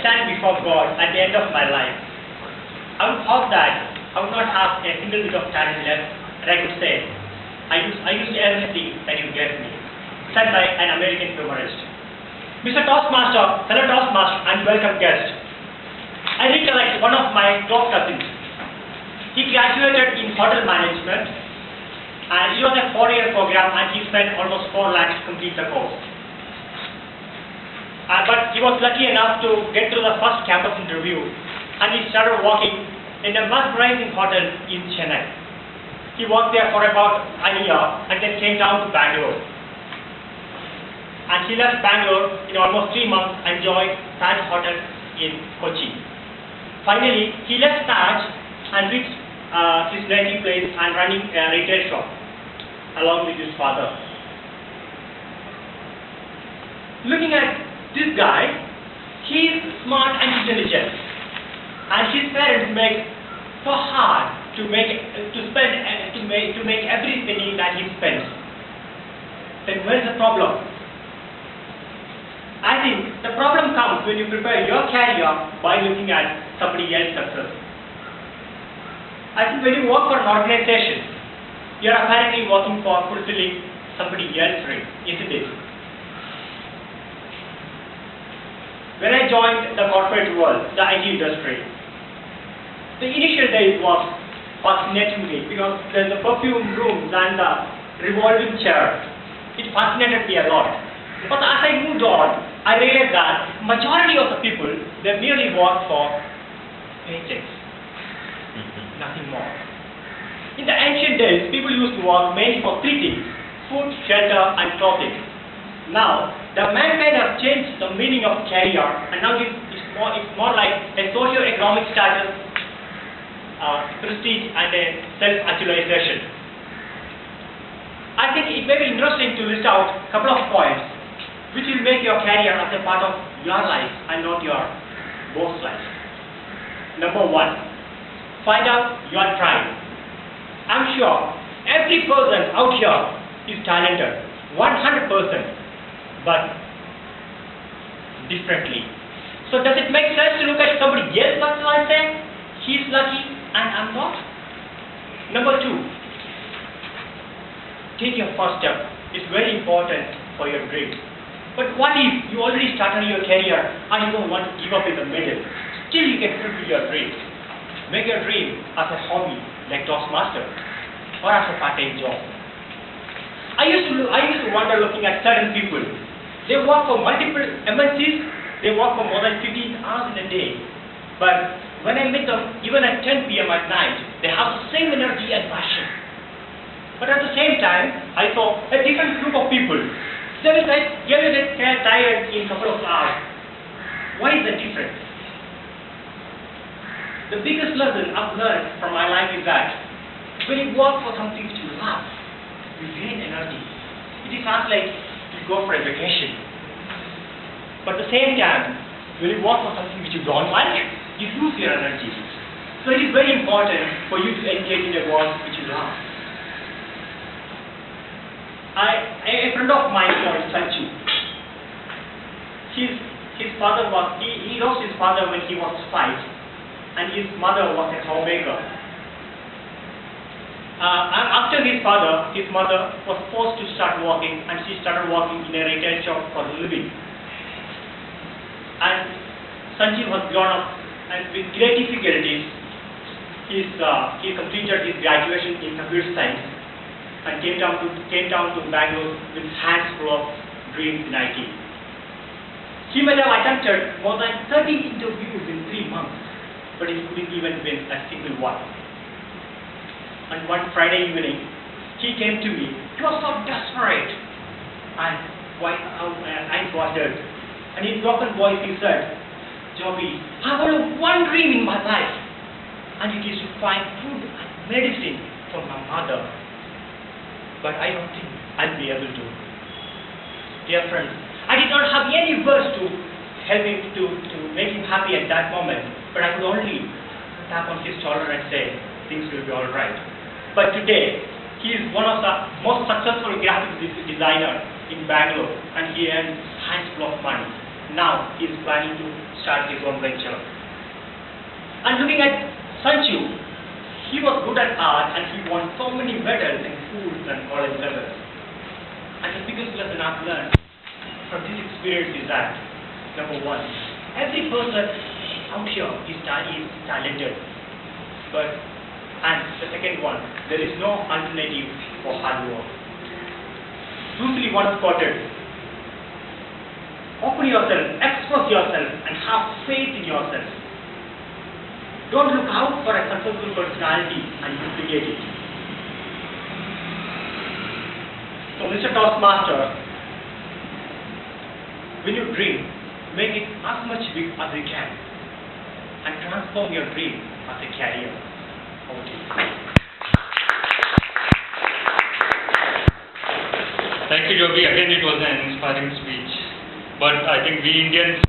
stand before God at the end of my life, I would hope that I would not have a single bit of talent left, and I could say, I used everything that you gave me, said by an American humorist. Mr. Toastmaster, fellow Toastmaster, and welcome guest. I recollect one of my close cousins. He graduated in hotel management, and it was a 4-year program, and he spent almost 4 lakhs to complete the course. But he was lucky enough to get through the first campus interview, and he started working in a mesmerizing hotel in Chennai. He worked there for about a year and then came down to Bangalore. And he left Bangalore in almost 3 months and joined Taj Hotel in Kochi. Finally, he left Taj and reached his native place and running a retail shop along with his father. Looking at this guy, he is smart and intelligent, and his parents make so hard to make every penny that he spends. Then where is the problem? I think the problem comes when you prepare your career by looking at somebody else's success. I think when you work for an organization, you are apparently working for fulfilling somebody else's dream, isn't it? When I joined the corporate world, the IT industry, the initial days was fascinating me because there's the perfume rooms and the revolving chair. It fascinated me a lot. But as I moved on, I realized that majority of the people, they merely work for paychecks, nothing more. In the ancient days, people used to work mainly for 3 things: food, shelter, and clothing. Now, the mankind has changed the meaning of career, and now it's more like a socio-economic status, prestige, and a self-actualization. I think it may be interesting to list out a couple of points which will make your career as a part of your life and not your boss's life. Number 1, find out your tribe. I'm sure every person out here is talented, 100%. But differently. So does it make sense to look at somebody else's success and say, he's lucky and I'm not? Number 2, take your first step. It's very important for your dream. But what if you already started your career and you don't want to give up in the middle? Still you can fulfill your dream. Make your dream as a hobby, like Toastmaster, or as a part-time job. I used to wonder looking at certain people. They work for multiple MNCs, they work for more than 15 hours in a day. But when I meet them, even at 10 p.m. at night, they have the same energy and passion. But at the same time, I saw a different group of people. They will get tired in a couple of hours. Why is that different? The biggest lesson I've learned from my life is that when you work for something which you love, you gain energy. It is not like you go for a vacation. But at the same time, when you work for something which you don't like, you lose your energy. So it is very important for you to engage in a work which you love. A friend of mine called Sanju. He lost his father when he was 5, and his mother was a homemaker. After his mother was forced to start working, and she started working in a retail shop for a living. And Sanjeev was grown up, and with great difficulties, he completed his graduation in computer science and came down to Bangalore with hands full of dreams in IT. He might have attempted more than 30 interviews in 3 months, but he couldn't even win a single one. And one Friday evening, he came to me. He was so desperate and eyes-watered. And in broken voice he said, "Joby, I have only one dream in my life, and it is to find food and medicine for my mother. But I don't think I'll be able to." Dear friends, I did not have any words to help him to make him happy at that moment, but I could only tap on his shoulder and say, things will be alright. But today, he is one of the most successful graphic designers in Bangalore, and he earns hands full of money. Now he is planning to start his own venture. And looking at Sanju, he was good at art and he won so many medals in schools and college levels. And the biggest lesson I've learned from this experience is that, number one, every person out here is talented. And the second one, there is no alternative for hard work. Bruce Lee once quoted, open yourself, express yourself, and have faith in yourself. Don't look out for a successful personality and duplicate it. So, Mr. Toastmaster, when you dream, make it as much big as you can and transform your dream as a career. Over to you. Thank you, Joby. Again, it was an inspiring speech. But I think we Indians